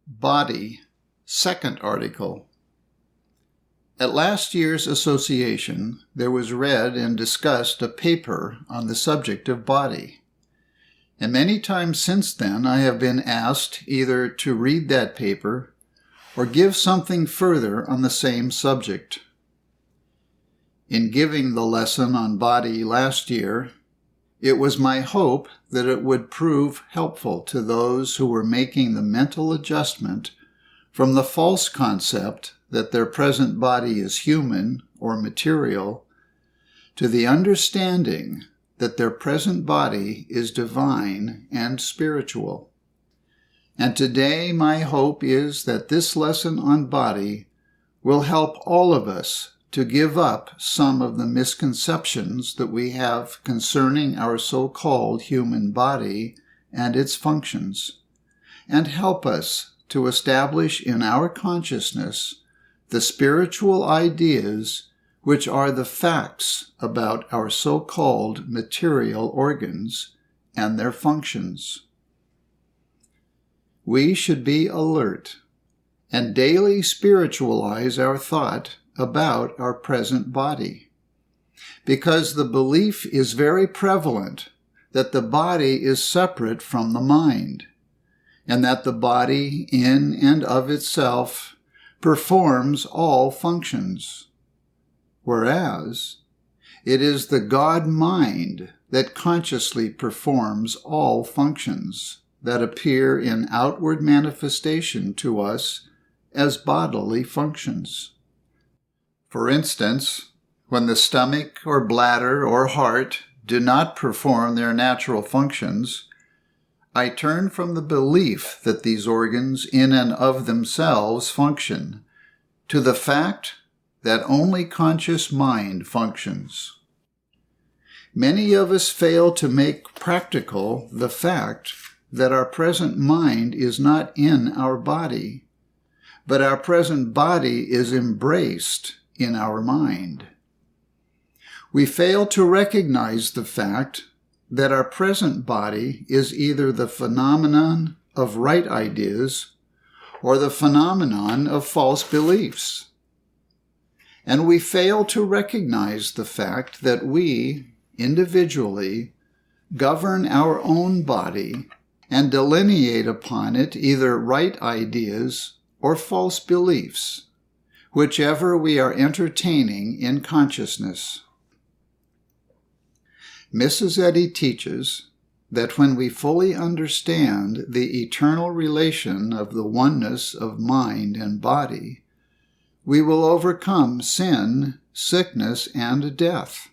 Body, second article. At last year's association, there was read and discussed a paper on the subject of body. And many times since then I have been asked either to read that paper or give something further on the same subject. In giving the lesson on body last year, it was my hope that it would prove helpful to those who were making the mental adjustment from the false concept that their present body is human or material to the understanding that their present body is divine and spiritual. And today my hope is that this lesson on body will help all of us to give up some of the misconceptions that we have concerning our so-called human body and its functions, and help us to establish in our consciousness the spiritual ideas which are the facts about our so-called material organs and their functions. We should be alert and daily spiritualize our thought about our present body, because the belief is very prevalent that the body is separate from the mind, and that the body in and of itself performs all functions, whereas it is the God-mind that consciously performs all functions that appear in outward manifestation to us as bodily functions. For instance, when the stomach or bladder or heart do not perform their natural functions, I turn from the belief that these organs in and of themselves function to the fact that only conscious mind functions. Many of us fail to make practical the fact that our present mind is not in our body, but our present body is embraced in our mind. We fail to recognize the fact that our present body is either the phenomenon of right ideas or the phenomenon of false beliefs. And we fail to recognize the fact that we, individually, govern our own body and delineate upon it either right ideas or false beliefs, whichever we are entertaining in consciousness. Mrs. Eddy teaches that when we fully understand the eternal relation of the oneness of mind and body, we will overcome sin, sickness, and death.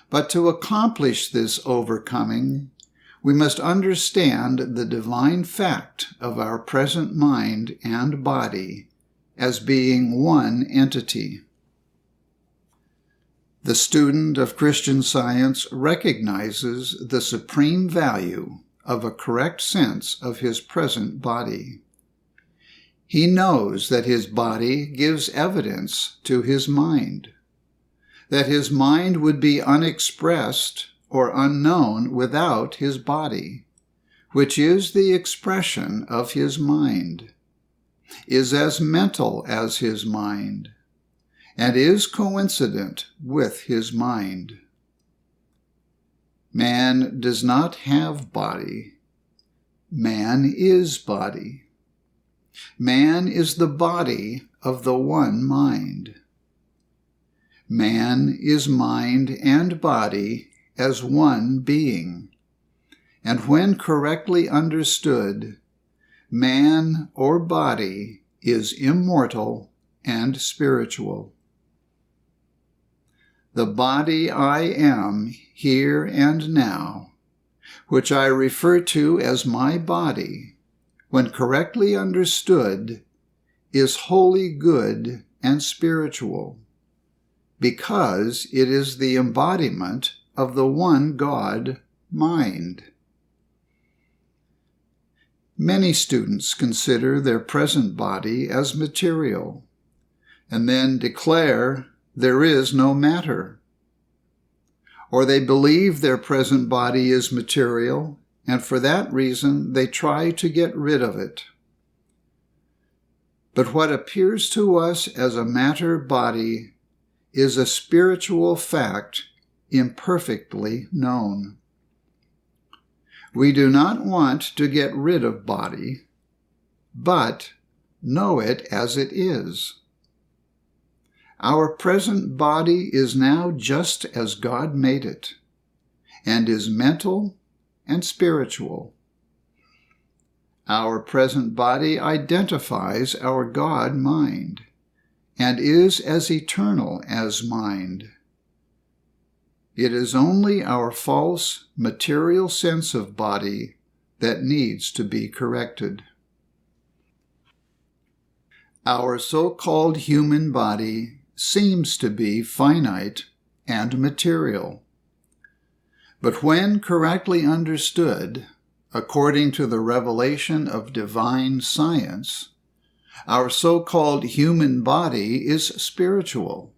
But to accomplish this overcoming, we must understand the divine fact of our present mind and body as being one entity. The student of Christian Science recognizes the supreme value of a correct sense of his present body. He knows that his body gives evidence to his mind, that his mind would be unexpressed or unknown without his body, which is the expression of his mind, is as mental as his mind, and is coincident with his mind. Man does not have body. Man is body. Man is the body of the one mind. Man is mind and body as one being, and when correctly understood, man or body is immortal and spiritual. The body I am here and now, which I refer to as my body, when correctly understood, is wholly good and spiritual, because it is the embodiment of the one God, mind. Many students consider their present body as material, and then declare there is no matter. Or they believe their present body is material, and for that reason they try to get rid of it. But what appears to us as a matter body is a spiritual fact imperfectly known. We do not want to get rid of body, but know it as it is. Our present body is now just as God made it, and is mental and spiritual. Our present body identifies our God mind, and is as eternal as mind. It is only our false material sense of body that needs to be corrected. Our so-called human body seems to be finite and material. But when correctly understood, according to the revelation of divine science, our so-called human body is spiritual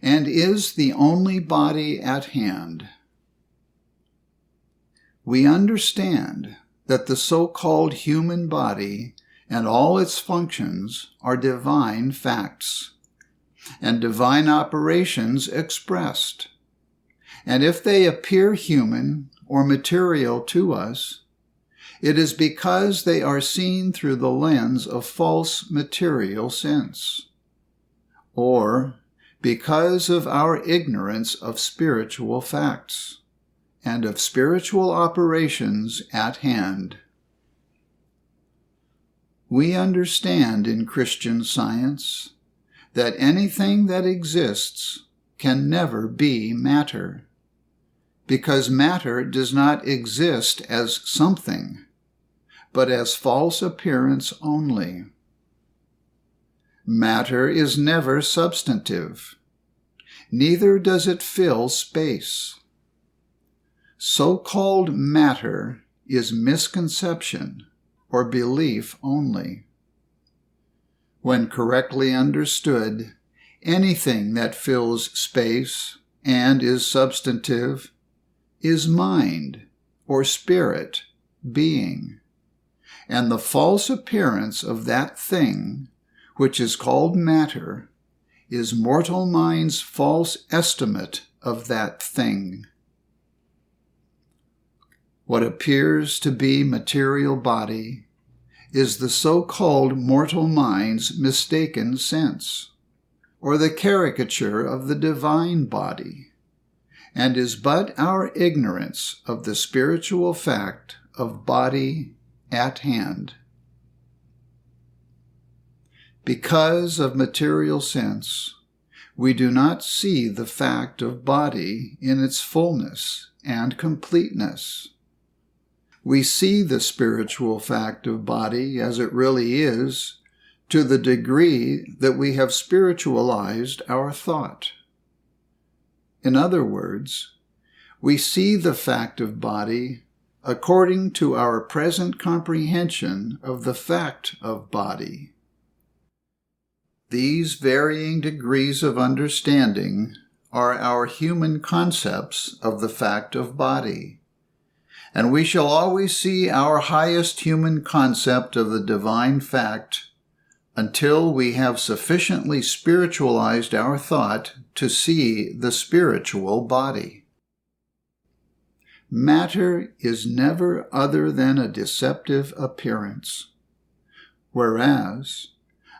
and is the only body at hand. We understand that the so-called human body and all its functions are divine facts and divine operations expressed. And if they appear human or material to us, it is because they are seen through the lens of false material sense, or because of our ignorance of spiritual facts and of spiritual operations at hand. We understand in Christian Science that anything that exists can never be matter, because matter does not exist as something, but as false appearance only. Matter is never substantive, neither does it fill space. So-called matter is misconception or belief only. When correctly understood, anything that fills space and is substantive is mind or spirit, being, and the false appearance of that thing, which is called matter, is mortal mind's false estimate of that thing. What appears to be material body is the so-called mortal mind's mistaken sense, or the caricature of the divine body, and is but our ignorance of the spiritual fact of body at hand. Because of material sense, we do not see the fact of body in its fullness and completeness. We see the spiritual fact of body as it really is, to the degree that we have spiritualized our thought. In other words, we see the fact of body according to our present comprehension of the fact of body. These varying degrees of understanding are our human concepts of the fact of body, and we shall always see our highest human concept of the divine fact until we have sufficiently spiritualized our thought to see the spiritual body. Matter is never other than a deceptive appearance, whereas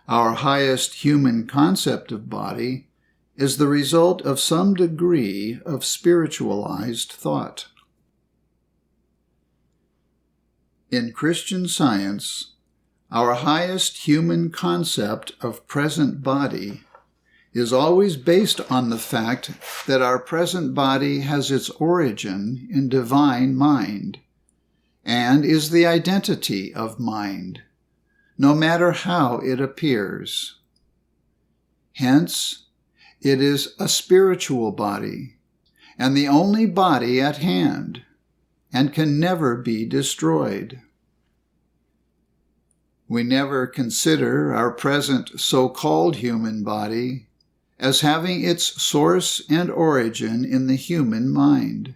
our highest human concept of body is the result of some degree of spiritualized thought. In Christian Science, our highest human concept of present body is always based on the fact that our present body has its origin in divine mind and is the identity of mind, no matter how it appears. Hence, it is a spiritual body and the only body at hand, and can never be destroyed. We never consider our present so-called human body as having its source and origin in the human mind,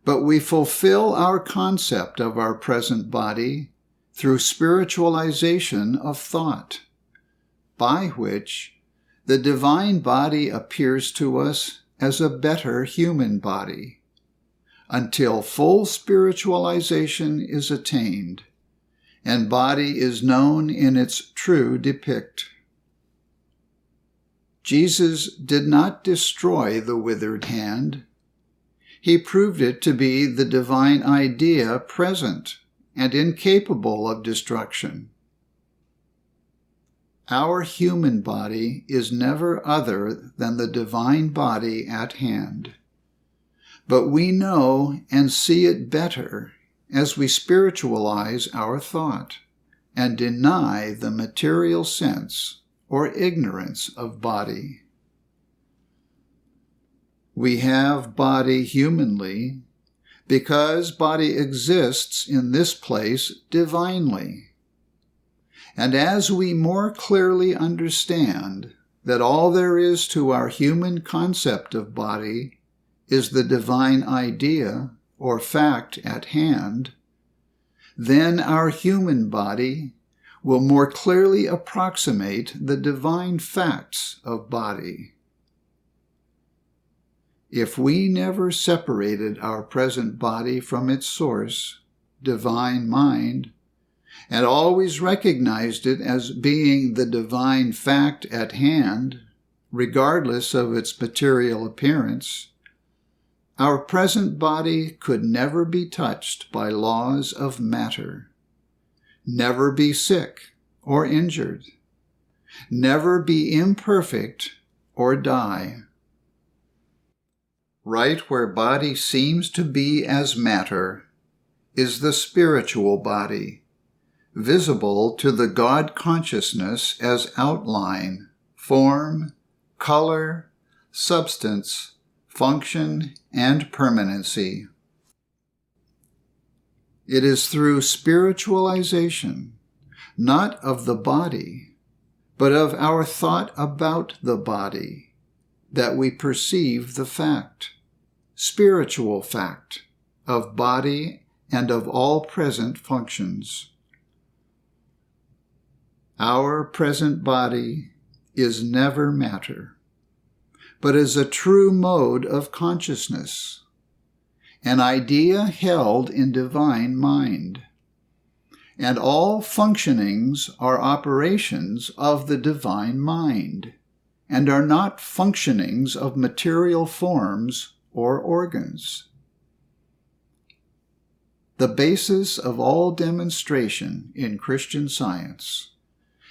but we fulfill our concept of our present body through spiritualization of thought by which the divine body appears to us as a better human body, until full spiritualization is attained and body is known in its true depict. Jesus did not destroy the withered hand. He proved it to be the divine idea present and incapable of destruction. Our human body is never other than the divine body at hand. But we know and see it better as we spiritualize our thought and deny the material sense or ignorance of body. We have body humanly because body exists in this place divinely. And as we more clearly understand that all there is to our human concept of body is the divine idea or fact at hand, then our human body will more clearly approximate the divine facts of body. If we never separated our present body from its source, divine mind, and always recognized it as being the divine fact at hand, regardless of its material appearance, our present body could never be touched by laws of matter, never be sick or injured, never be imperfect or die. Right where body seems to be as matter is the spiritual body, visible to the God consciousness as outline, form, color, substance, function, and permanency. It is through spiritualization, not of the body, but of our thought about the body, that we perceive the fact, spiritual fact, of body and of all present functions. Our present body is never matter, but is a true mode of consciousness, an idea held in divine mind, and all functionings are operations of the divine mind, and are not functionings of material forms or organs. The basis of all demonstration in Christian Science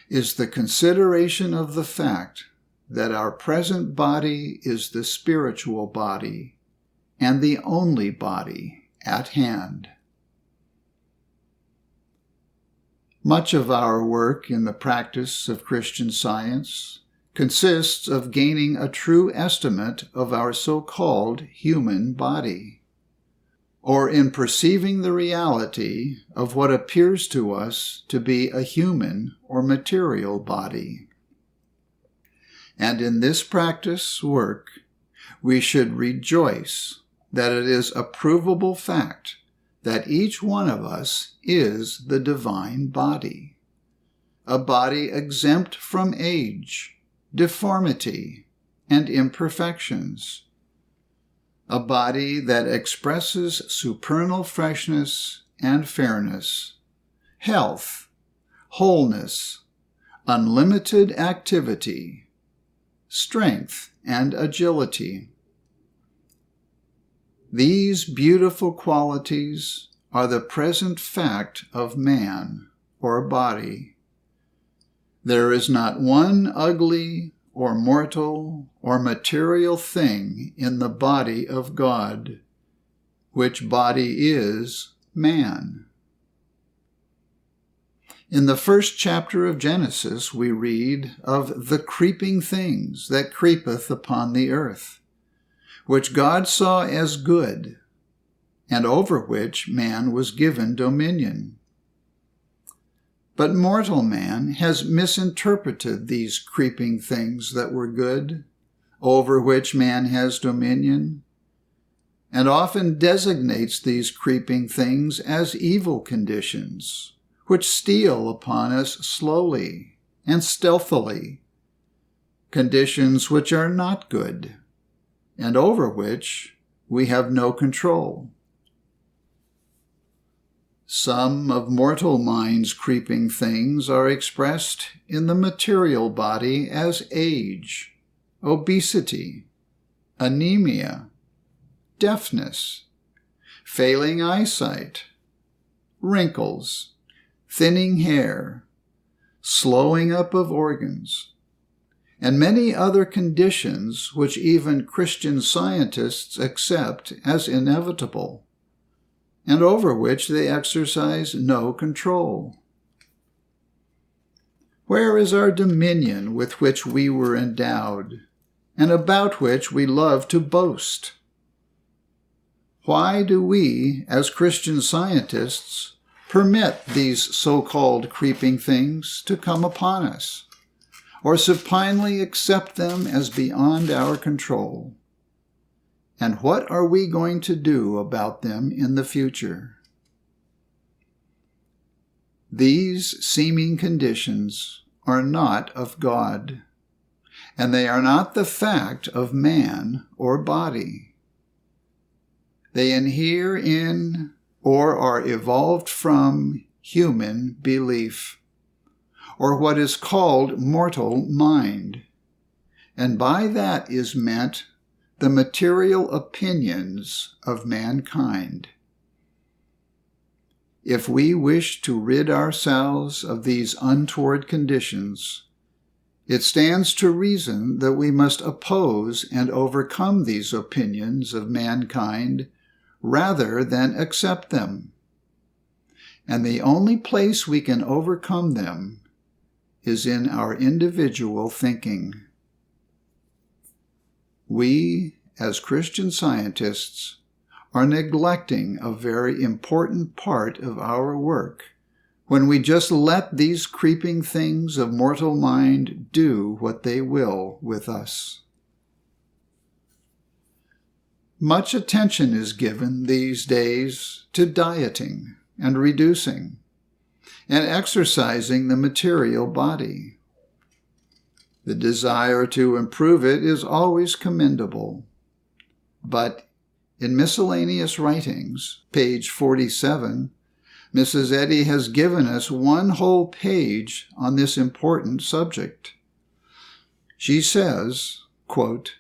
is the consideration of the fact that our present body is the spiritual body and the only body at hand. Much of our work in the practice of Christian Science consists of gaining a true estimate of our so-called human body, or in perceiving the reality of what appears to us to be a human or material body. And in this practice work, we should rejoice that it is a provable fact that each one of us is the divine body, a body exempt from age, deformity, and imperfections, a body that expresses supernal freshness and fairness, health, wholeness, unlimited activity, strength, and agility. These beautiful qualities are the present fact of man or body. There is not one ugly or mortal or material thing in the body of God, which body is man. In the first chapter of Genesis, we read of the creeping things that creepeth upon the earth, which God saw as good, and over which man was given dominion. But mortal man has misinterpreted these creeping things that were good, over which man has dominion, and often designates these creeping things as evil conditions, which steal upon us slowly and stealthily, conditions which are not good, and over which we have no control. Some of mortal mind's creeping things are expressed in the material body as age, obesity, anemia, deafness, failing eyesight, wrinkles, thinning hair, slowing up of organs, and many other conditions which even Christian scientists accept as inevitable, and over which they exercise no control. Where is our dominion with which we were endowed, and about which we love to boast? Why do we, as Christian scientists, permit these so-called creeping things to come upon us, or supinely accept them as beyond our control? And what are we going to do about them in the future? These seeming conditions are not of God, and they are not the fact of man or body. They inhere in or are evolved from human belief, or what is called mortal mind, and by that is meant the material opinions of mankind. If we wish to rid ourselves of these untoward conditions, it stands to reason that we must oppose and overcome these opinions of mankind rather than accept them. And the only place we can overcome them is in our individual thinking. We, as Christian scientists, are neglecting a very important part of our work when we just let these creeping things of mortal mind do what they will with us. Much attention is given these days to dieting and reducing and exercising the material body. The desire to improve it is always commendable, but in Miscellaneous Writings, page 47, Mrs. Eddy has given us one whole page on this important subject. She says, quote,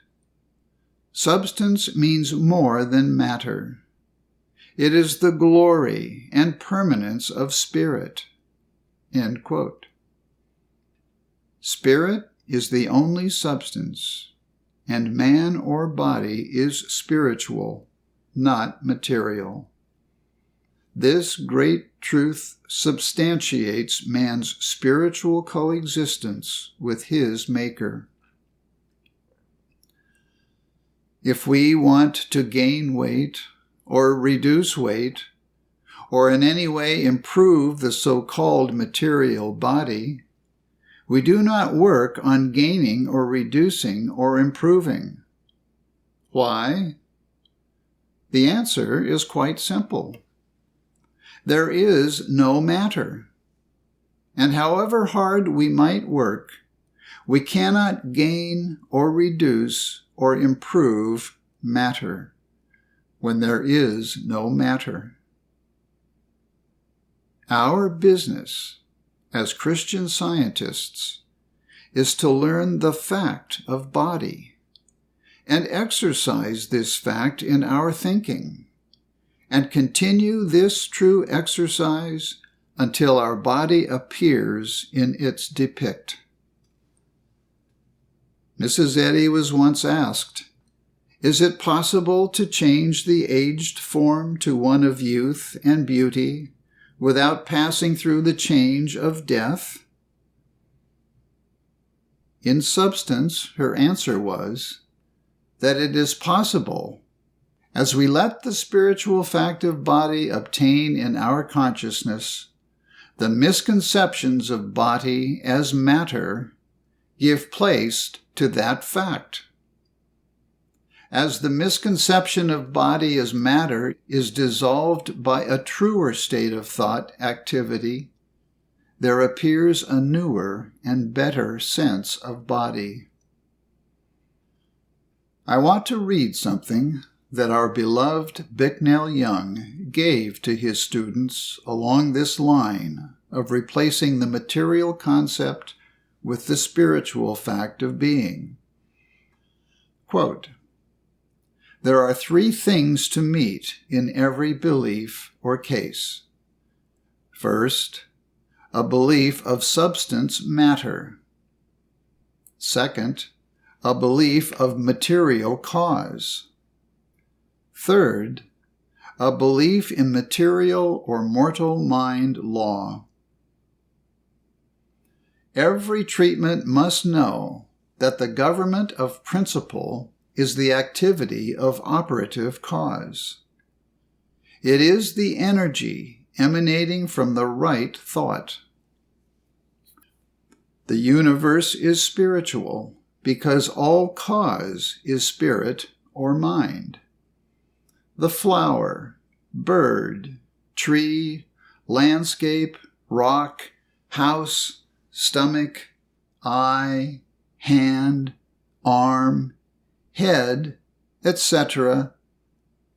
"Substance means more than matter. It is the glory and permanence of spirit." End quote. Spirit is the only substance, and man or body is spiritual, not material. This great truth substantiates man's spiritual coexistence with his Maker. If we want to gain weight or reduce weight, or in any way improve the so-called material body, we do not work on gaining or reducing or improving. Why? The answer is quite simple. There is no matter. And however hard we might work, we cannot gain or reduce or improve matter when there is no matter. Our business as Christian scientists is to learn the fact of body and exercise this fact in our thinking and continue this true exercise until our body appears in its depict. Mrs. Eddy was once asked, "Is it possible to change the aged form to one of youth and beauty without passing through the change of death?" In substance, her answer was that it is possible as we let the spiritual fact of body obtain in our consciousness. The misconceptions of body as matter give place to that fact. As the misconception of body as matter is dissolved by a truer state of thought activity, there appears a newer and better sense of body. I want to read something that our beloved Bicknell Young gave to his students along this line of replacing the material concept with the spiritual fact of being. Quote, "There are three things to meet in every belief or case. First, a belief of substance matter. Second, a belief of material cause. Third, a belief in material or mortal mind law. Every treatment must know that the government of principle is the activity of operative cause. It is the energy emanating from the right thought. The universe is spiritual because all cause is spirit or mind. The flower, bird, tree, landscape, rock, house, stomach, eye, hand, arm, head, etc.,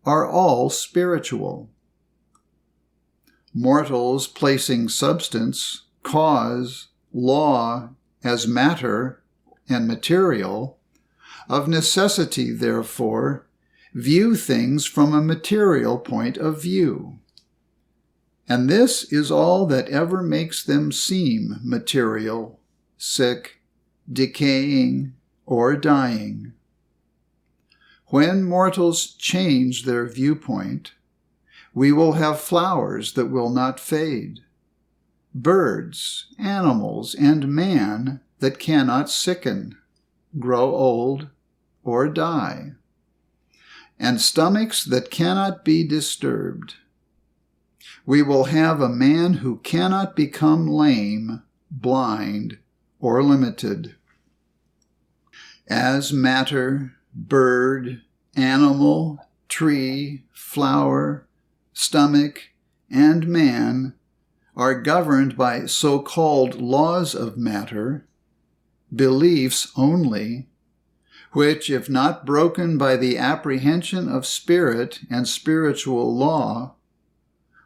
are all spiritual. Mortals placing substance, cause, law as matter and material, of necessity, therefore, view things from a material point of view. And this is all that ever makes them seem material, sick, decaying, or dying. When mortals change their viewpoint, we will have flowers that will not fade, birds, animals, and man that cannot sicken, grow old, or die, and stomachs that cannot be disturbed. We will have a man who cannot become lame, blind, or limited. As matter, bird, animal, tree, flower, stomach, and man are governed by so-called laws of matter, beliefs only, which, if not broken by the apprehension of spirit and spiritual law,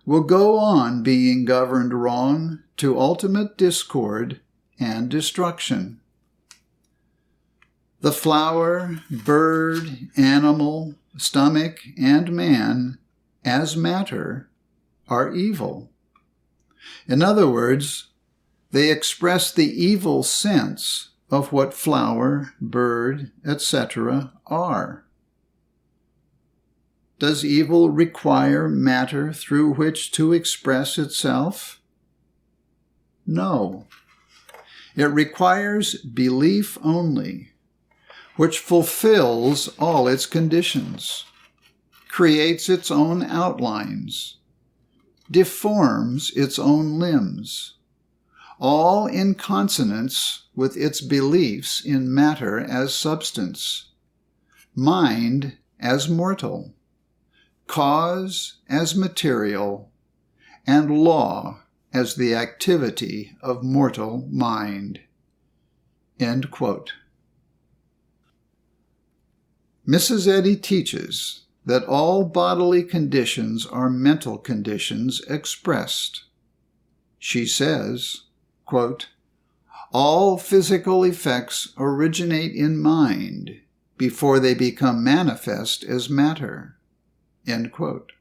will go on being governed wrong to ultimate discord and destruction. The flower, bird, animal, stomach, and man, as matter, are evil. In other words, they express the evil sense of what flower, bird, etc. are. Does evil require matter through which to express itself? No. It requires belief only, which fulfills all its conditions, creates its own outlines, deforms its own limbs, all in consonance with its beliefs in matter as substance, mind as mortal, cause as material, and law as the activity of mortal mind." End quote. Mrs. Eddy teaches that all bodily conditions are mental conditions expressed. She says, quote, "All physical effects originate in mind before they become manifest as matter." End quote.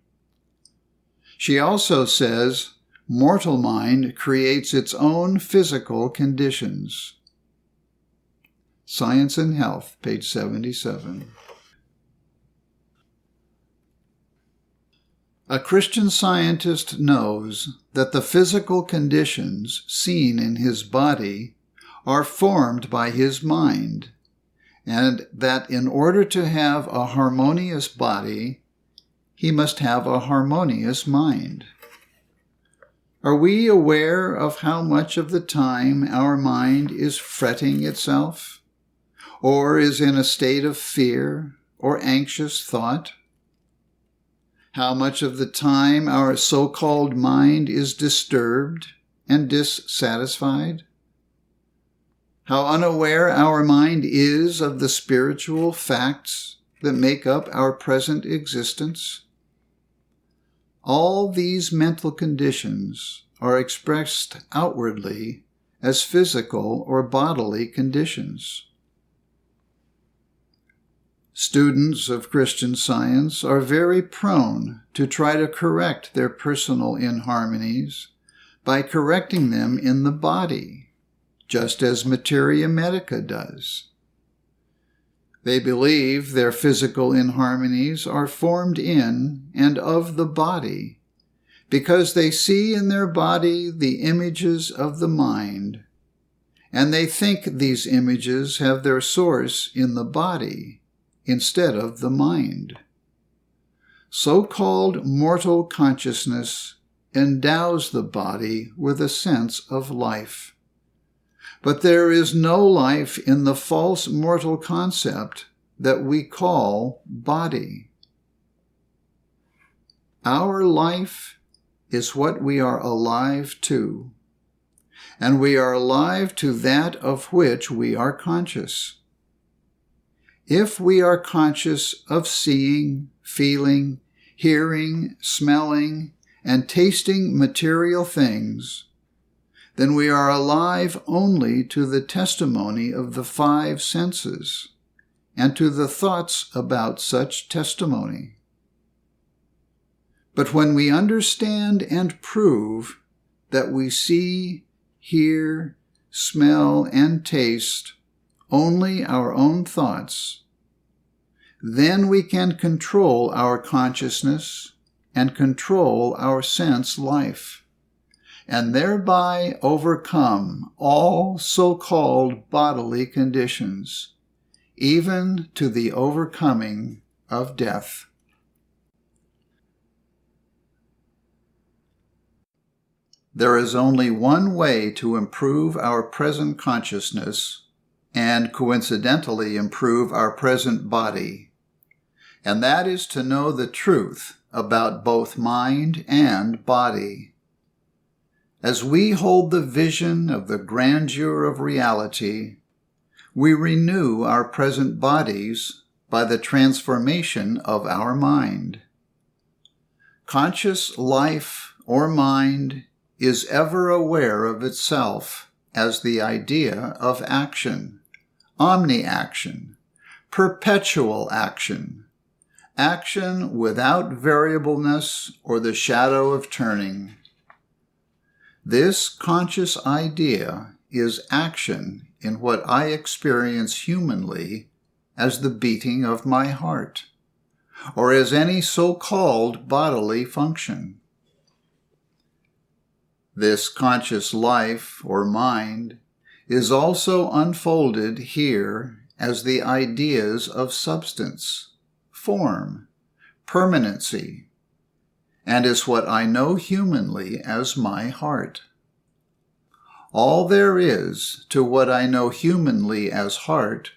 She also says, mortal mind creates its own physical conditions. Science and Health, page 77. A Christian Scientist knows that the physical conditions seen in his body are formed by his mind, and that in order to have a harmonious body, he must have a harmonious mind. Are we aware of how much of the time our mind is fretting itself, or is in a state of fear or anxious thought? How much of the time our so-called mind is disturbed and dissatisfied? How unaware our mind is of the spiritual facts that make up our present existence? All these mental conditions are expressed outwardly as physical or bodily conditions. Students of Christian Science are very prone to try to correct their personal inharmonies by correcting them in the body, just as materia medica does. They believe their physical inharmonies are formed in and of the body because they see in their body the images of the mind, and they think these images have their source in the body instead of the mind. So-called mortal consciousness endows the body with a sense of life. But there is no life in the false mortal concept that we call body. Our life is what we are alive to, and we are alive to that of which we are conscious. If we are conscious of seeing, feeling, hearing, smelling, and tasting material things, then we are alive only to the testimony of the five senses and to the thoughts about such testimony. But when we understand and prove that we see, hear, smell, and taste only our own thoughts, then we can control our consciousness and control our sense life, and thereby overcome all so-called bodily conditions, even to the overcoming of death. There is only one way to improve our present consciousness and coincidentally improve our present body, and that is to know the truth about both mind and body. As we hold the vision of the grandeur of reality, we renew our present bodies by the transformation of our mind. Conscious life or mind is ever aware of itself as the idea of action, omni-action, perpetual action, action without variableness or the shadow of turning. This conscious idea is action in what I experience humanly as the beating of my heart, or as any so-called bodily function. This conscious life or mind is also unfolded here as the ideas of substance, form, permanency, and is what I know humanly as my heart. All there is to what I know humanly as heart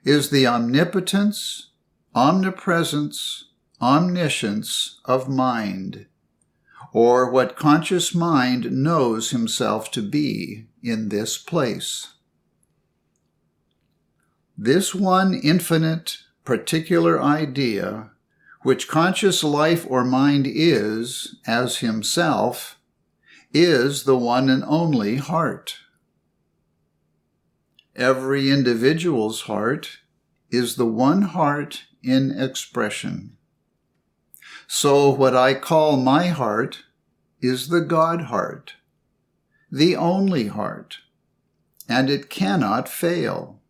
is the omnipotence, omnipresence, omniscience of mind, or what conscious mind knows himself to be in this place. This one infinite, particular idea, which conscious life or mind is, as himself, is the one and only heart. Every individual's heart is the one heart in expression. So what I call my heart is the God heart, the only heart, and it cannot fail.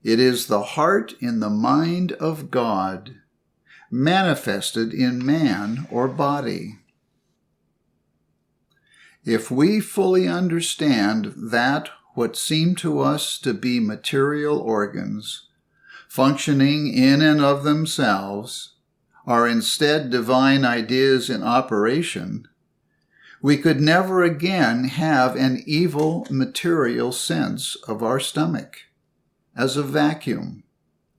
It is the heart in the mind of God, manifested in man or body. If we fully understand that what seem to us to be material organs, functioning in and of themselves, are instead divine ideas in operation, we could never again have an evil material sense of our stomach as a vacuum,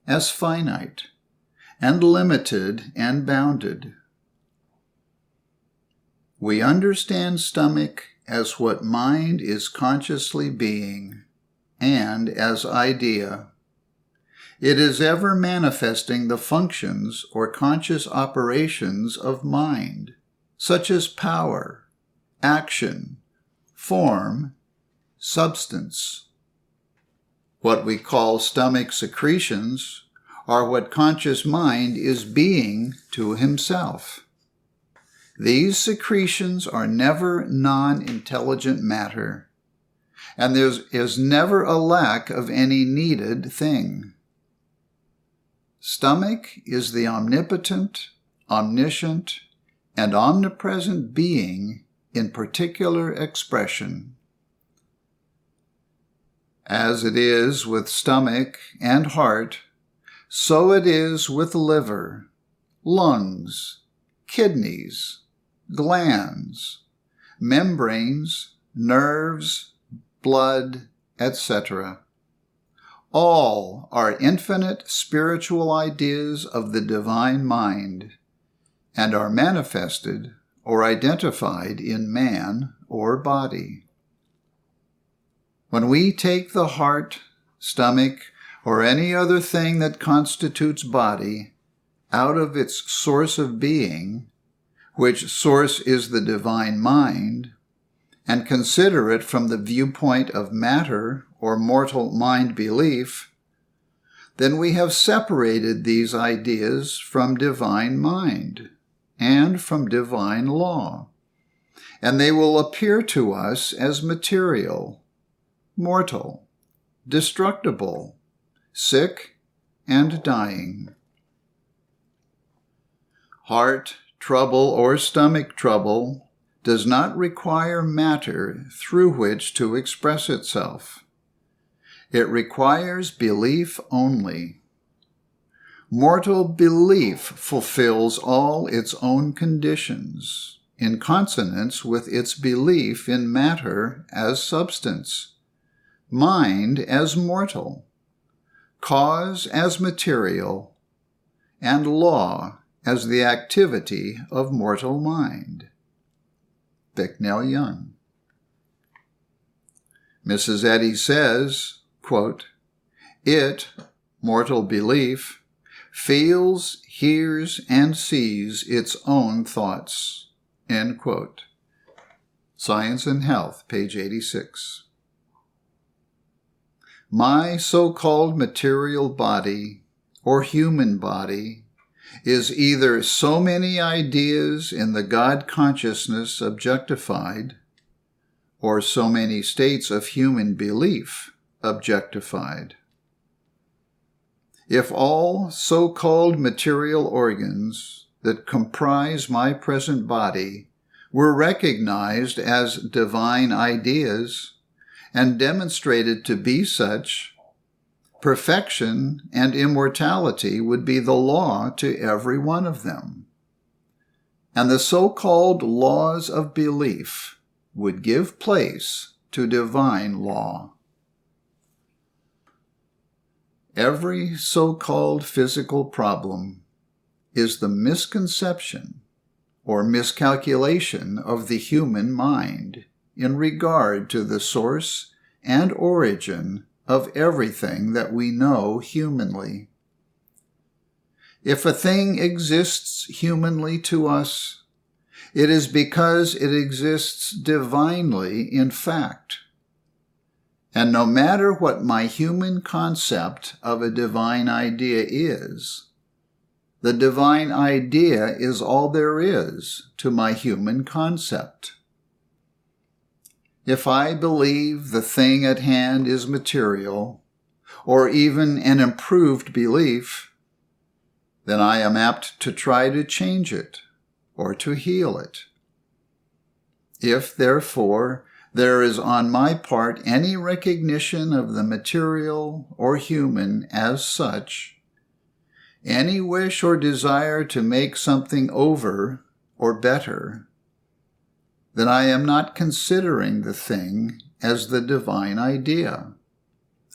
as finite, and limited and bounded. We understand stomach as what mind is consciously being, and as idea. It is ever manifesting the functions or conscious operations of mind, such as power, action, form, substance. What we call stomach secretions are what conscious mind is being to himself. These secretions are never non-intelligent matter, and there is never a lack of any needed thing. Stomach is the omnipotent, omniscient, and omnipresent being in particular expression. As it is with stomach and heart, so it is with liver, lungs, kidneys, glands, membranes, nerves, blood, etc. All are infinite spiritual ideas of the divine mind, and are manifested or identified in man or body. When we take the heart, stomach, or any other thing that constitutes body out of its source of being, which source is the divine mind, and consider it from the viewpoint of matter or mortal mind belief, then we have separated these ideas from divine mind and from divine law, and they will appear to us as material, mortal, destructible, sick, and dying. Heart trouble or stomach trouble does not require matter through which to express itself. It requires belief only. Mortal belief fulfills all its own conditions, in consonance with its belief in matter as substance, mind as mortal, cause as material, and law as the activity of mortal mind. Bicknell Young. Mrs. Eddy says, quote, "It, mortal belief, feels, hears, and sees its own thoughts." End quote. Science and Health, page 86. My so-called material body, or human body, is either so many ideas in the God consciousness objectified, or so many states of human belief objectified. If all so-called material organs that comprise my present body were recognized as divine ideas and demonstrated to be such, perfection and immortality would be the law to every one of them, and the so-called laws of belief would give place to divine law. Every so-called physical problem is the misconception or miscalculation of the human mind in regard to the source and origin of everything that we know humanly. If a thing exists humanly to us, it is because it exists divinely in fact. And no matter what my human concept of a divine idea is, the divine idea is all there is to my human concept. If I believe the thing at hand is material, or even an improved belief, then I am apt to try to change it or to heal it. If, therefore, there is on my part any recognition of the material or human as such, any wish or desire to make something over or better, then I am not considering the thing as the divine idea,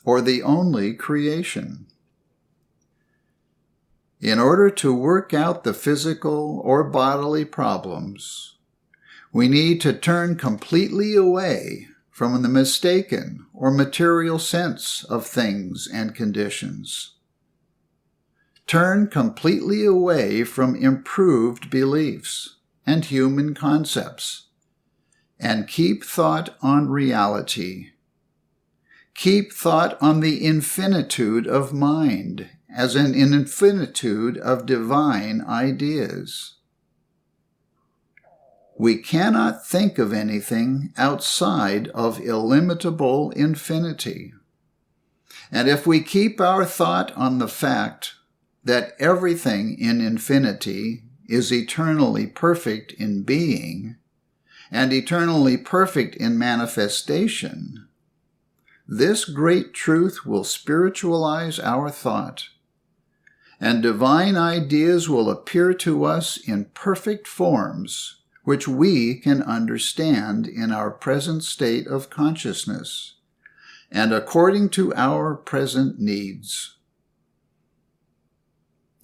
or the only creation. In order to work out the physical or bodily problems, We need to turn completely away from the mistaken or material sense of things and conditions. Turn completely away from improved beliefs and human concepts, and keep thought on reality. Keep thought on the infinitude of mind as an infinitude of divine ideas. We cannot think of anything outside of illimitable infinity. And if we keep our thought on the fact that everything in infinity is eternally perfect in being and eternally perfect in manifestation, this great truth will spiritualize our thought, and divine ideas will appear to us in perfect forms which we can understand in our present state of consciousness and according to our present needs.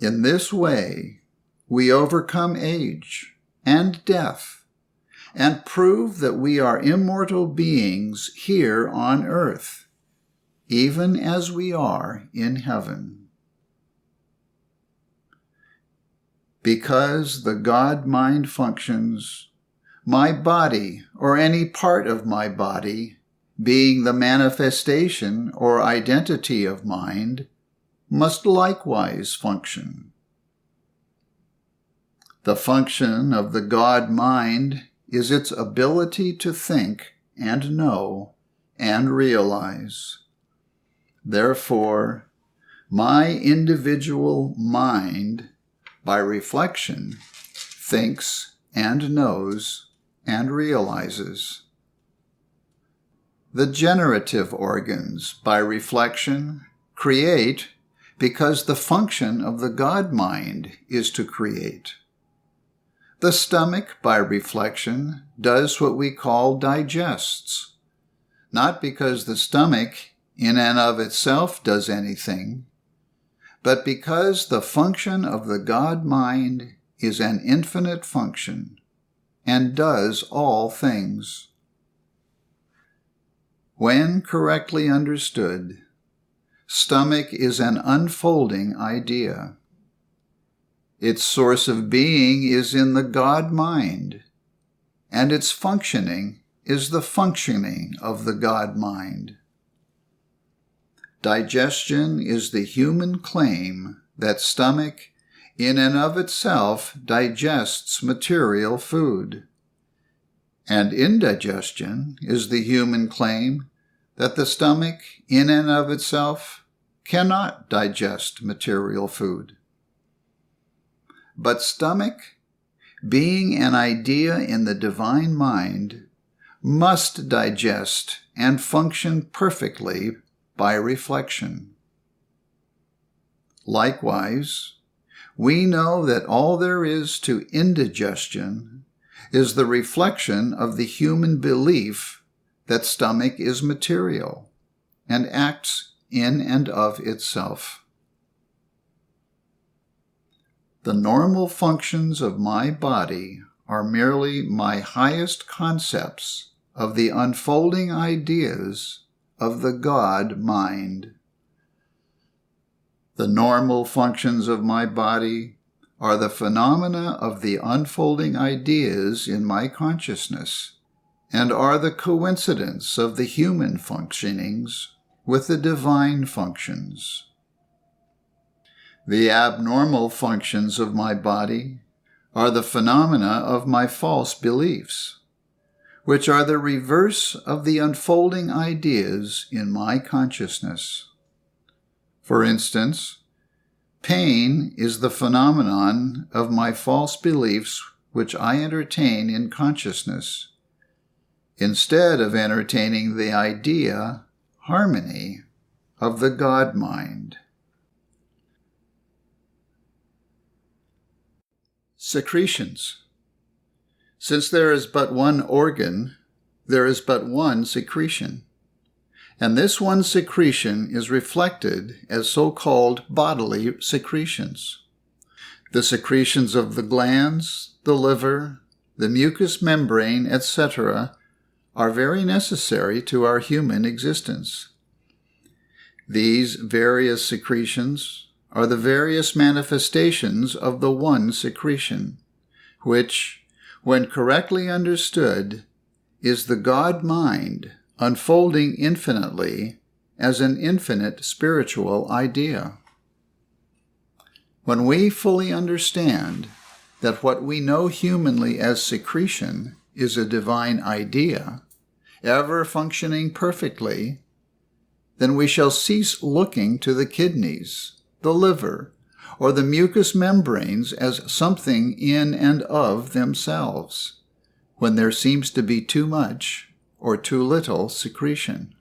In this way, we overcome age and death and prove that we are immortal beings here on earth, even as we are in heaven. Because the God-mind functions, my body or any part of my body, being the manifestation or identity of mind, must likewise function. The function of the God-mind is its ability to think and know and realize. Therefore, my individual mind, by reflection, thinks and knows and realizes. The generative organs, by reflection, create because the function of the God-mind is to create. The stomach, by reflection, does what we call digests, not because the stomach in and of itself does anything, but because the function of the God-mind is an infinite function and does all things. When correctly understood, stomach is an unfolding idea. Its source of being is in the God-mind, and its functioning is the functioning of the God-mind. Digestion is the human claim that stomach, in and of itself, digests material food, and indigestion is the human claim that the stomach, in and of itself, cannot digest material food. But stomach, being an idea in the divine mind, must digest and function perfectly by reflection. Likewise, we know that all there is to indigestion is the reflection of the human belief that stomach is material and acts in and of itself. The normal functions of my body are merely my highest concepts of the unfolding ideas of the God-mind. The normal functions of my body are the phenomena of the unfolding ideas in my consciousness, and are the coincidence of the human functionings with the divine functions. The abnormal functions of my body are the phenomena of my false beliefs, which are the reverse of the unfolding ideas in my consciousness. For instance, pain is the phenomenon of my false beliefs which I entertain in consciousness, instead of entertaining the idea, harmony, of the God-mind. Secretions. Since there is but one organ, there is but one secretion, and this one secretion is reflected as so-called bodily secretions. The secretions of the glands, the liver, the mucous membrane, etc., are very necessary to our human existence. These various secretions are the various manifestations of the one secretion, which, when correctly understood, is the God mind unfolding infinitely as an infinite spiritual idea. When we fully understand that what we know humanly as secretion is a divine idea, ever functioning perfectly, then we shall cease looking to the kidneys, the liver, or the mucous membranes as something in and of themselves, when there seems to be too much or too little secretion.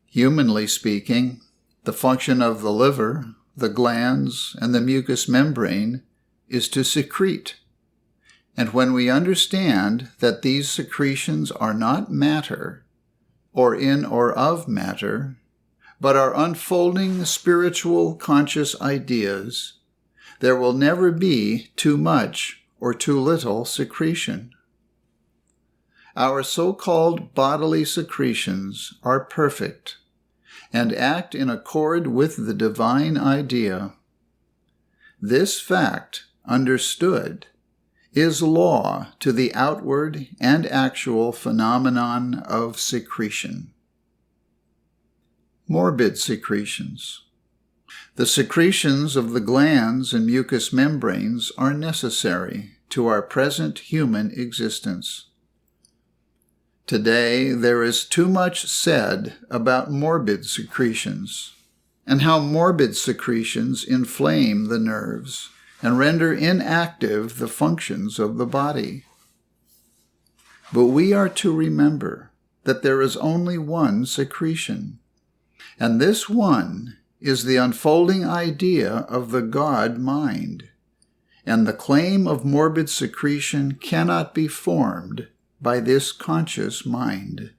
Humanly speaking, the function of the liver, the glands, and the mucous membrane is to secrete. And when we understand that these secretions are not matter, or in or of matter, but are unfolding spiritual conscious ideas, there will never be too much or too little secretion. Our so-called bodily secretions are perfect and act in accord with the divine idea. This fact, understood, is law to the outward and actual phenomenon of secretion. Morbid secretions. The secretions of the glands and mucous membranes are necessary to our present human existence. Today, there is too much said about morbid secretions, and how morbid secretions inflame the nerves and render inactive the functions of the body. But we are to remember that there is only one secretion, and this one is the unfolding idea of the God mind, and the claim of morbid secretion cannot be formed by this conscious mind.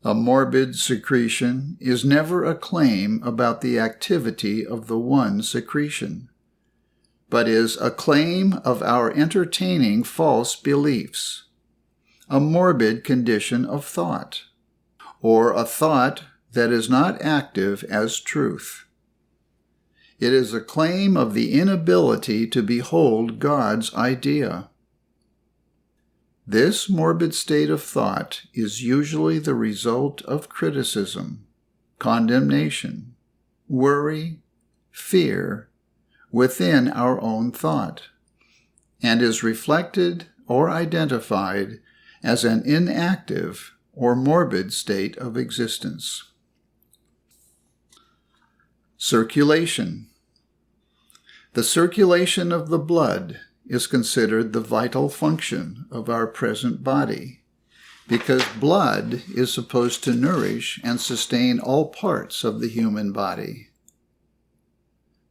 A morbid secretion is never a claim about the activity of the one secretion, but is a claim of our entertaining false beliefs, a morbid condition of thought, or a thought that is not active as truth. It is a claim of the inability to behold God's idea. This morbid state of thought is usually the result of criticism, condemnation, worry, fear, within our own thought, and is reflected or identified as an inactive or morbid state of existence. Circulation. The circulation of the blood is considered the vital function of our present body, because blood is supposed to nourish and sustain all parts of the human body.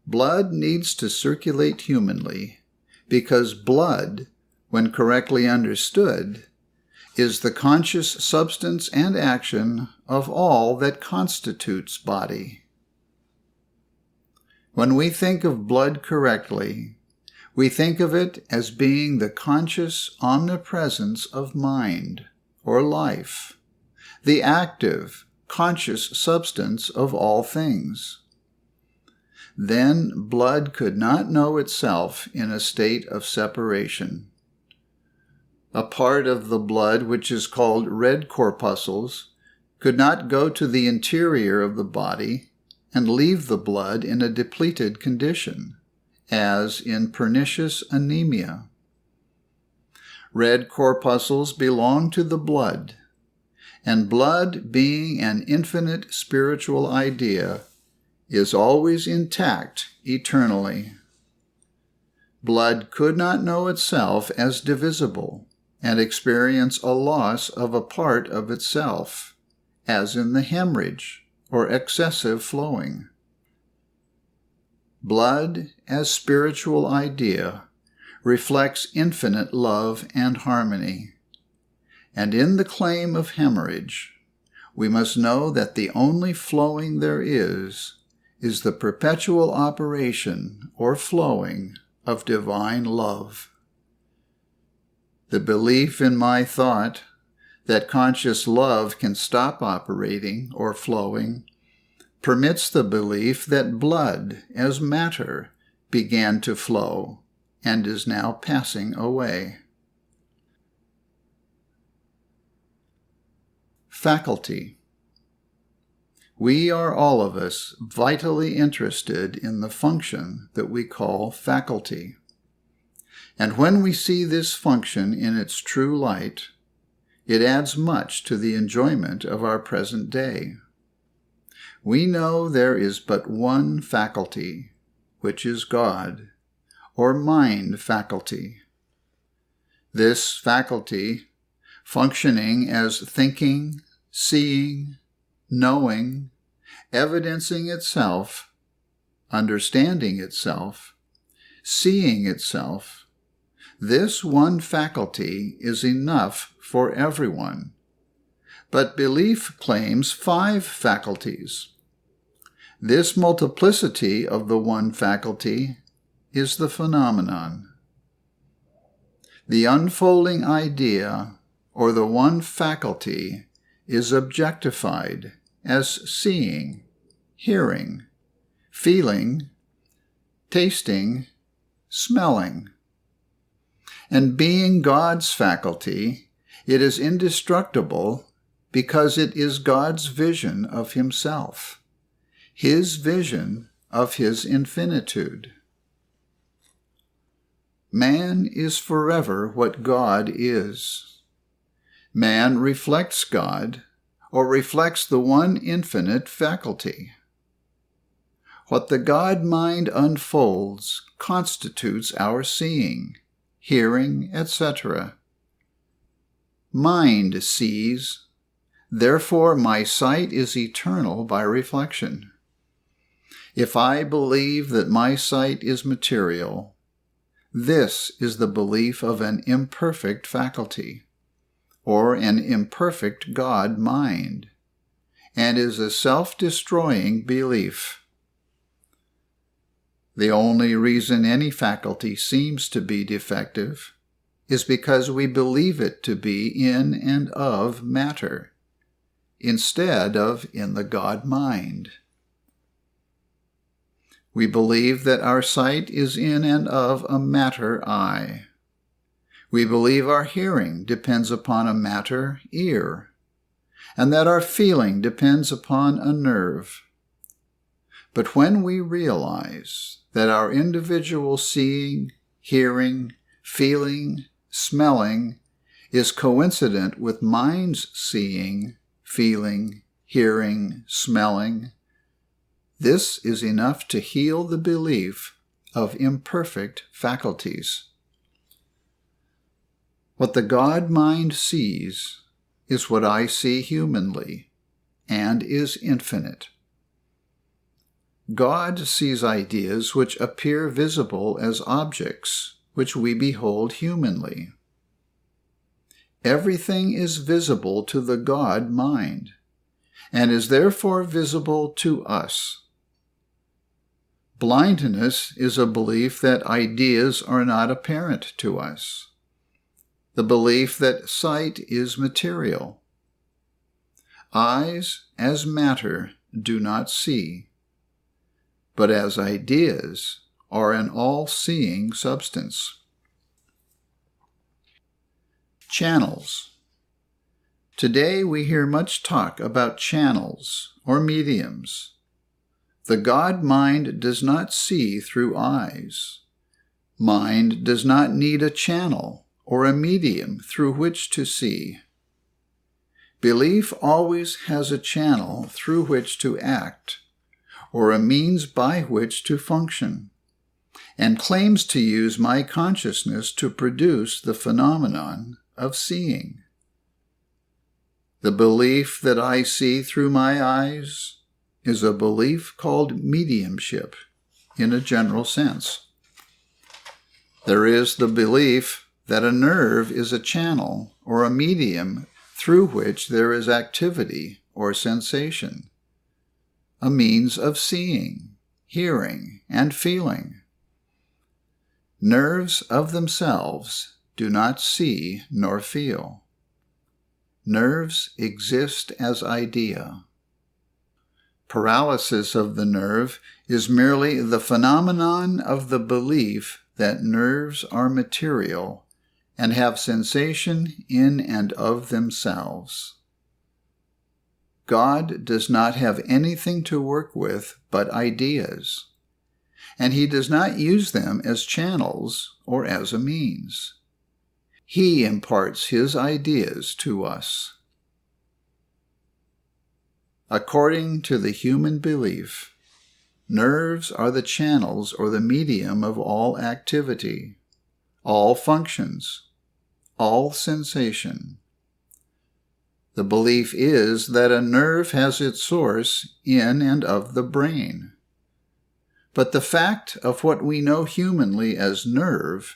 Blood needs to circulate humanly, because blood, when correctly understood, is the conscious substance and action of all that constitutes body. When we think of blood correctly, we think of it as being the conscious omnipresence of mind, or life, the active, conscious substance of all things. Then blood could not know itself in a state of separation. A part of the blood which is called red corpuscles could not go to the interior of the body and leave the blood in a depleted condition, as in pernicious anemia. Red corpuscles belong to the blood, and blood, being an infinite spiritual idea, is always intact eternally. Blood could not know itself as divisible and experience a loss of a part of itself, as in the hemorrhage or excessive flowing. Blood, as spiritual idea, reflects infinite love and harmony. And in the claim of hemorrhage, we must know that the only flowing there is the perpetual operation or flowing of divine love. The belief in my thought that conscious love can stop operating or flowing permits the belief that blood as matter began to flow and is now passing away. Faculty. We are all of us vitally interested in the function that we call faculty. And when we see this function in its true light, it adds much to the enjoyment of our present day. We know there is but one faculty, which is God, or mind faculty. This faculty, functioning as thinking, seeing, knowing, evidencing itself, understanding itself, seeing itself, this one faculty is enough for everyone. But belief claims 5 faculties. This multiplicity of the one faculty is the phenomenon. The unfolding idea, or the one faculty, is objectified as seeing, hearing, feeling, tasting, smelling. And being God's faculty, it is indestructible because it is God's vision of himself, his vision of his infinitude. Man is forever what God is. Man reflects God, or reflects the one infinite faculty. What the God mind unfolds constitutes our seeing, hearing, etc. Mind sees, therefore my sight is eternal by reflection. If I believe that my sight is material, this is the belief of an imperfect faculty, or an imperfect God mind, and is a self-destroying belief. The only reason any faculty seems to be defective is because we believe it to be in and of matter, instead of in the God mind. We believe that our sight is in and of a matter eye. We believe our hearing depends upon a matter ear, and that our feeling depends upon a nerve. But when we realize that our individual seeing, hearing, feeling, smelling is coincident with mind's seeing, feeling, hearing, smelling, this is enough to heal the belief of imperfect faculties. What the God mind sees is what I see humanly, and is infinite. God sees ideas which appear visible as objects, which we behold humanly. Everything is visible to the God mind, and is therefore visible to us. Blindness is a belief that ideas are not apparent to us, the belief that sight is material. Eyes, as matter, do not see, but as ideas are an all-seeing substance. Channels. Today we hear much talk about channels or mediums. The God mind does not see through eyes. Mind does not need a channel or a medium through which to see. Belief always has a channel through which to act, or a means by which to function, and claims to use my consciousness to produce the phenomenon of seeing. The belief that I see through my eyes is a belief called mediumship in a general sense. There is the belief that a nerve is a channel or a medium through which there is activity or sensation, a means of seeing, hearing, and feeling. Nerves of themselves do not see nor feel. Nerves exist as idea. Paralysis of the nerve is merely the phenomenon of the belief that nerves are material and have sensation in and of themselves. God does not have anything to work with but ideas, and He does not use them as channels or as a means. He imparts His ideas to us. According to the human belief, nerves are the channels or the medium of all activity, all functions, all sensation. The belief is that a nerve has its source in and of the brain. But the fact of what we know humanly as nerve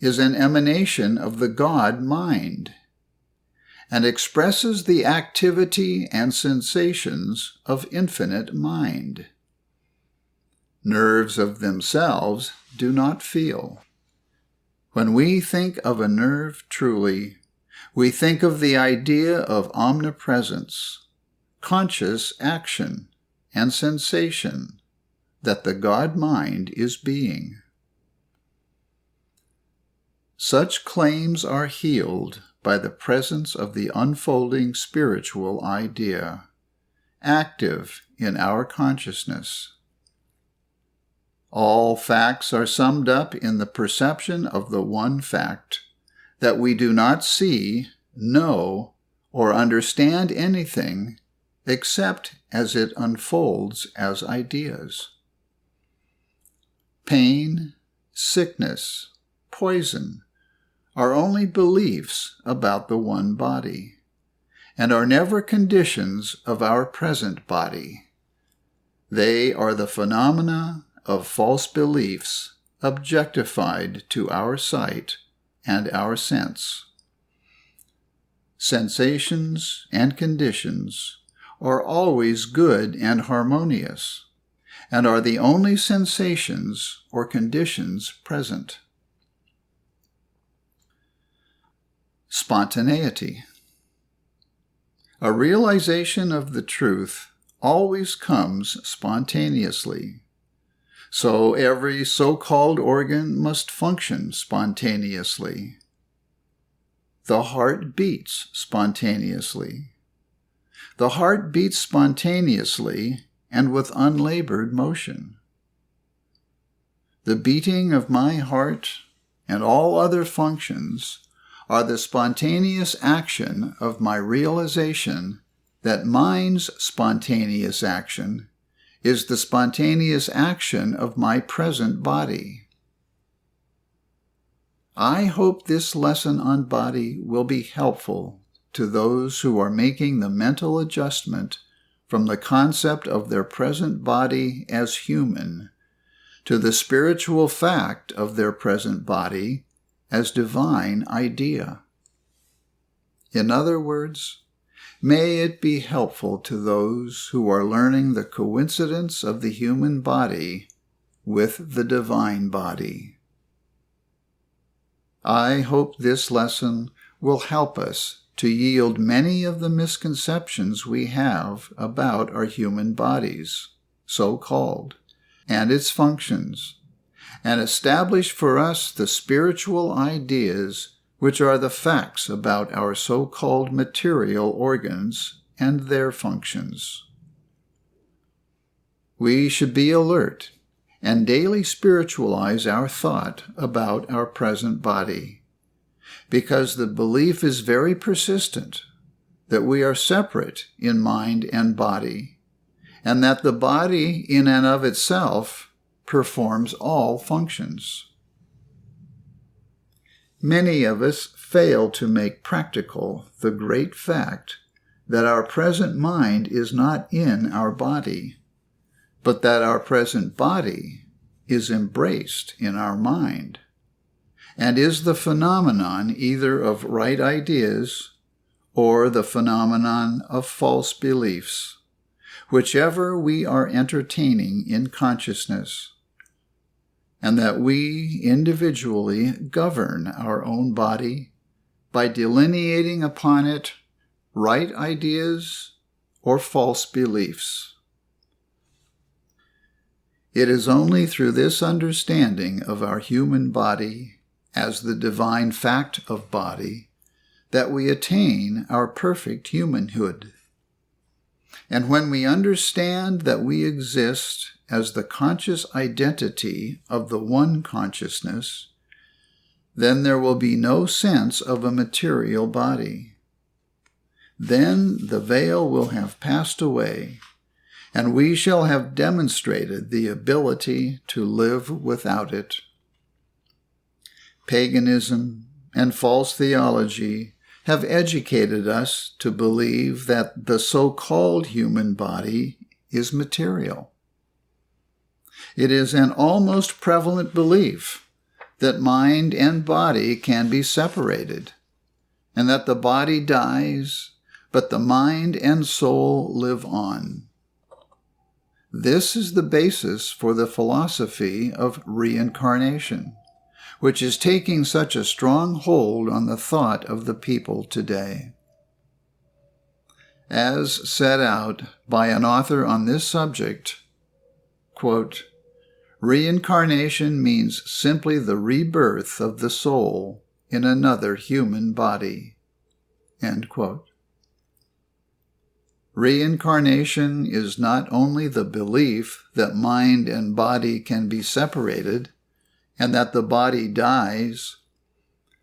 is an emanation of the God mind, and expresses the activity and sensations of infinite mind. Nerves of themselves do not feel. When we think of a nerve truly, we think of the idea of omnipresence, conscious action, and sensation that the God mind is being. Such claims are healed by the presence of the unfolding spiritual idea, active in our consciousness. All facts are summed up in the perception of the one fact, that we do not see, know, or understand anything except as it unfolds as ideas. Pain, sickness, poison are only beliefs about the one body, and are never conditions of our present body. They are the phenomena of false beliefs objectified to our sight and our sense. Sensations and conditions are always good and harmonious, and are the only sensations or conditions present. Spontaneity. A realization of the truth always comes spontaneously. So every so-called organ must function spontaneously. The heart beats spontaneously. The heart beats spontaneously and with unlabored motion. The beating of my heart and all other functions are the spontaneous action of my realization that mind's spontaneous action is the spontaneous action of my present body. I hope this lesson on body will be helpful to those who are making the mental adjustment from the concept of their present body as human to the spiritual fact of their present body as divine idea. In other words, may it be helpful to those who are learning the coincidence of the human body with the divine body. I hope this lesson will help us to yield many of the misconceptions we have about our human bodies, so-called, and its functions, and establish for us the spiritual ideas which are the facts about our so-called material organs and their functions. We should be alert and daily spiritualize our thought about our present body, because the belief is very persistent that we are separate in mind and body, and that the body in and of itself performs all functions. Many of us fail to make practical the great fact that our present mind is not in our body, but that our present body is embraced in our mind, and is the phenomenon either of right ideas or the phenomenon of false beliefs, whichever we are entertaining in consciousness. and that we individually govern our own body by delineating upon it right ideas or false beliefs. It is only through this understanding of our human body as the divine fact of body that we attain our perfect humanhood. And when we understand that we exist as the conscious identity of the one consciousness, then there will be no sense of a material body. Then the veil will have passed away, and we shall have demonstrated the ability to live without it. Paganism and false theology have educated us to believe that the so-called human body is material. It is an almost prevalent belief that mind and body can be separated, and that the body dies, but the mind and soul live on. This is the basis for the philosophy of reincarnation, which is taking such a strong hold on the thought of the people today. As set out by an author on this subject, quote, "Reincarnation means simply the rebirth of the soul in another human body." End quote. Reincarnation is not only the belief that mind and body can be separated and that the body dies,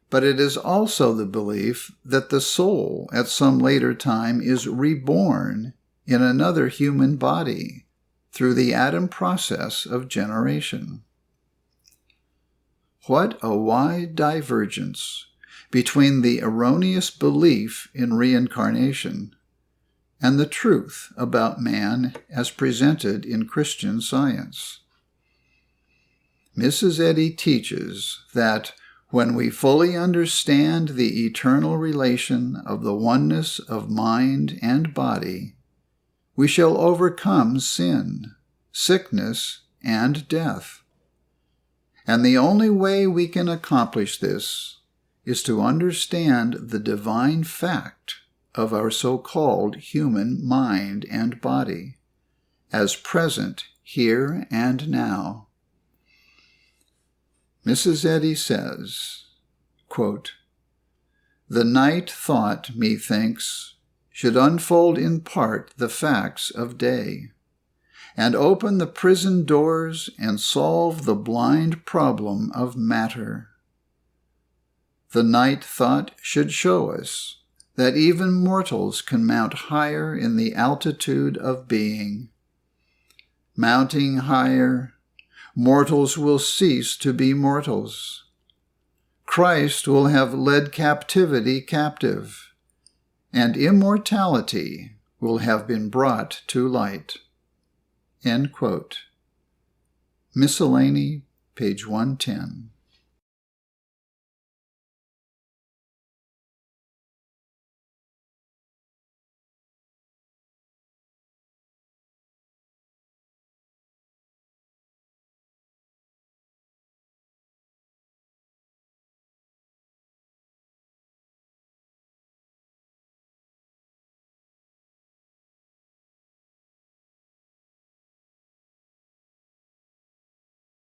but it is also the belief that the soul at some later time is reborn in another human body through the Adam process of generation. What a wide divergence between the erroneous belief in reincarnation and the truth about man as presented in Christian Science. Mrs. Eddy teaches that when we fully understand the eternal relation of the oneness of mind and body, we shall overcome sin, sickness, and death. And the only way we can accomplish this is to understand the divine fact of our so-called human mind and body, as present here and now. Mrs. Eddy says, quote, "The night thought, methinks, should unfold in part the facts of day, and open the prison doors and solve the blind problem of matter. The night thought should show us that even mortals can mount higher in the altitude of being. Mounting higher, mortals will cease to be mortals. Christ will have led captivity captive, and immortality will have been brought to light." End quote. Miscellany, page 110.